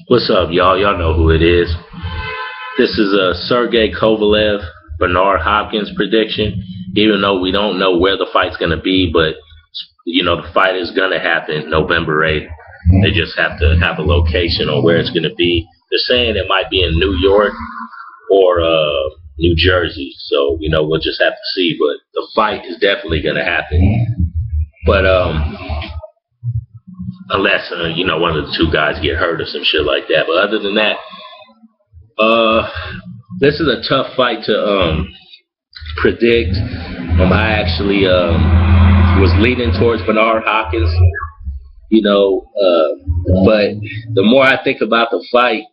What's up, y'all? Y'all know who it is. This is a Sergey Kovalev, Bernard Hopkins prediction. Even though we don't know where the fight's going to be, but the fight is going to happen November 8th. They just have to have a location on where it's going to be. They're saying it might be in New York or New Jersey. So, we'll just have to see. But the fight is definitely going to happen. But unless one of the two guys get hurt or some shit like that. But other than that, this is a tough fight to predict. I actually was leaning towards Bernard Hopkins, but the more I think about the fight,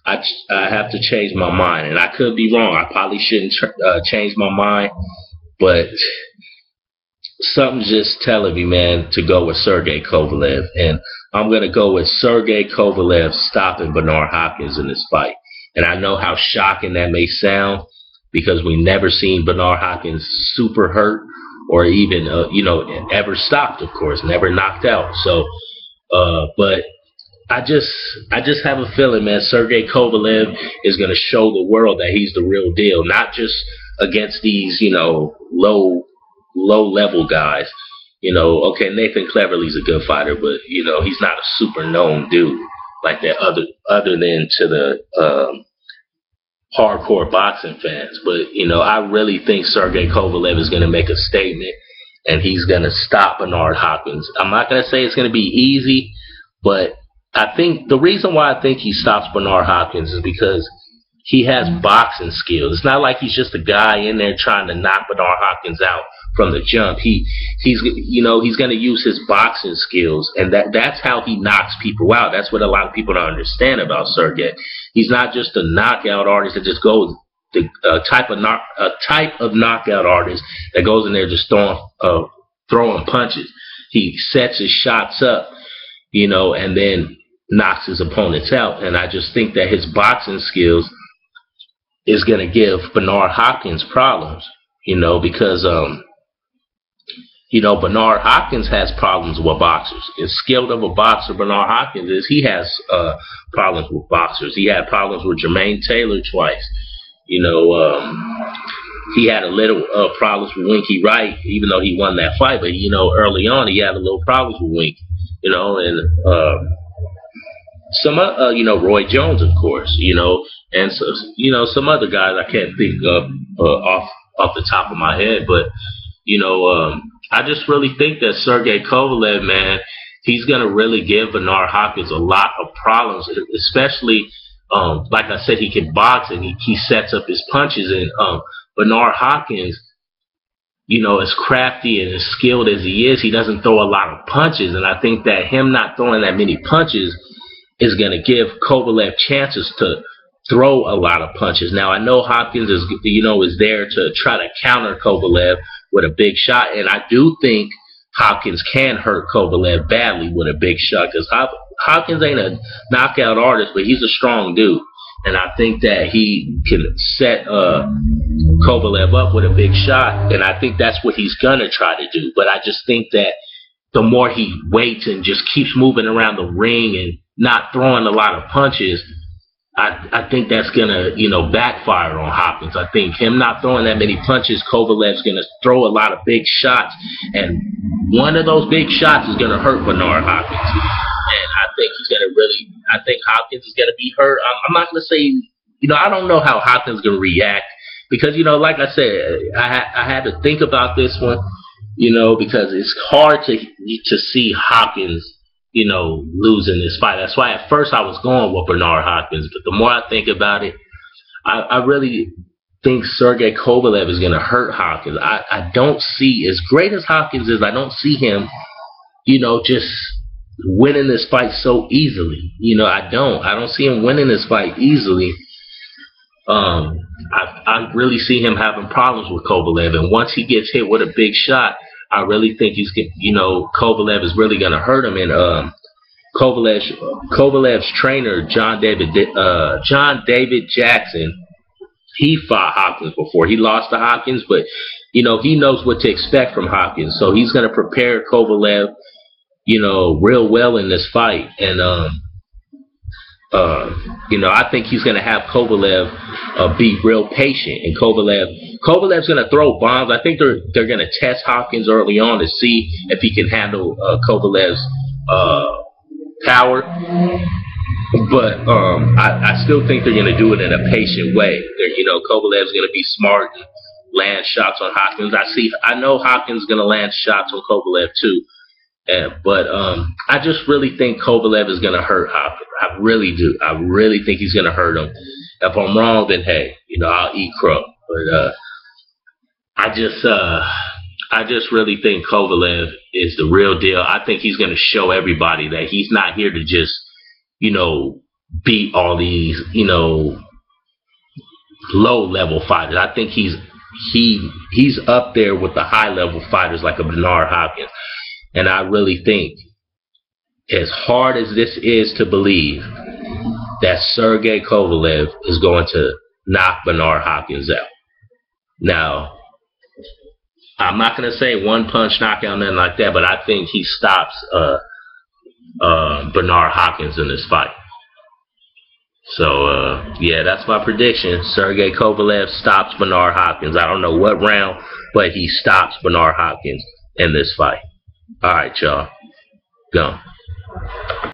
I have to change my mind, and I could be wrong. I probably shouldn't change my mind, but something's just telling me, man, to go with Sergey Kovalev, and I'm going to go with Sergey Kovalev stopping Bernard Hopkins in this fight. And I know how shocking that may sound because we never seen Bernard Hopkins super hurt or even, ever stopped, of course, never knocked out. So, but I just have a feeling, man, Sergey Kovalev is going to show the world that he's the real deal, not just against these, low-level guys. Okay, Nathan Cleverly's a good fighter, but, he's not a super known dude like that other than to the hardcore boxing fans. But, I really think Sergey Kovalev is going to make a statement, and he's going to stop Bernard Hopkins. I'm not going to say it's going to be easy, but I think the reason why I think he stops Bernard Hopkins is because he has boxing skills. It's not like he's just a guy in there trying to knock Bernard Hopkins out from the jump. He's going to use his boxing skills, and that's how he knocks people out. That's what a lot of people don't understand about Sergey. He's not just a knockout artist that just goes a type of knockout artist that goes in there just throwing punches. He sets his shots up, and then knocks his opponents out. And I just think that his boxing skills is going to give Bernard Hopkins problems, because Bernard Hopkins has problems with boxers. As skilled of a boxer Bernard Hopkins is, he has problems with boxers. He had problems with Jermaine Taylor twice. He had a little problems with Winky Wright, even though he won that fight. But, early on he had a little problems with Winky, and some, Roy Jones, of course, and so, some other guys I can't think of off the top of my head. But, I just really think that Sergey Kovalev, man, he's going to really give Bernard Hopkins a lot of problems, especially, like I said, he can box and he sets up his punches. And Bernard Hopkins, as crafty and as skilled as he is, he doesn't throw a lot of punches. And I think that him not throwing that many punches is going to give Kovalev chances to throw a lot of punches. Now, I know Hopkins is there to try to counter Kovalev with a big shot, and I do think Hopkins can hurt Kovalev badly with a big shot, because Hopkins ain't a knockout artist, but he's a strong dude, and I think that he can set Kovalev up with a big shot, and I think that's what he's gonna try to do. But I just think that the more he waits and just keeps moving around the ring and not throwing a lot of punches, I think that's going to, backfire on Hopkins. I think him not throwing that many punches, Kovalev's going to throw a lot of big shots, and one of those big shots is going to hurt Bernard Hopkins. And I think Hopkins is going to be hurt. I'm not going to say, I don't know how Hopkins is going to react because, like I said, I had to think about this one, because it's hard to see Hopkins losing this fight. That's why at first I was going with Bernard Hopkins, but the more I think about it, I really think Sergey Kovalev is going to hurt Hopkins. I don't see, as great as Hopkins is, I don't see him, just winning this fight so easily. I don't see him winning this fight easily. I really see him having problems with Kovalev, and once he gets hit with a big shot, I really think Kovalev is really going to hurt him. And Kovalev's trainer, John David Jackson, he fought Hopkins before. He lost to Hopkins, but he knows what to expect from Hopkins. So he's going to prepare Kovalev, real well in this fight. And I think he's going to have Kovalev be real patient, and Kovalev's going to throw bombs. I think they're going to test Hopkins early on to see if he can handle Kovalev's power. But I still think they're going to do it in a patient way. Kovalev's going to be smart and land shots on Hopkins. I know Hopkins is going to land shots on Kovalev too. But I just really think Kovalev is going to hurt Hopkins. I really do. I really think he's going to hurt him. If I'm wrong, then hey, I'll eat crow. But I just really think Kovalev is the real deal. I think he's going to show everybody that he's not here to just, beat all these, low-level fighters. I think he's up there with the high-level fighters like a Bernard Hopkins. And I really think, as hard as this is to believe, that Sergey Kovalev is going to knock Bernard Hopkins out. Now, I'm not going to say one-punch knockout, nothing like that, but I think he stops Bernard Hopkins in this fight. So, yeah, that's my prediction. Sergey Kovalev stops Bernard Hopkins. I don't know what round, but he stops Bernard Hopkins in this fight. All right, y'all. Go.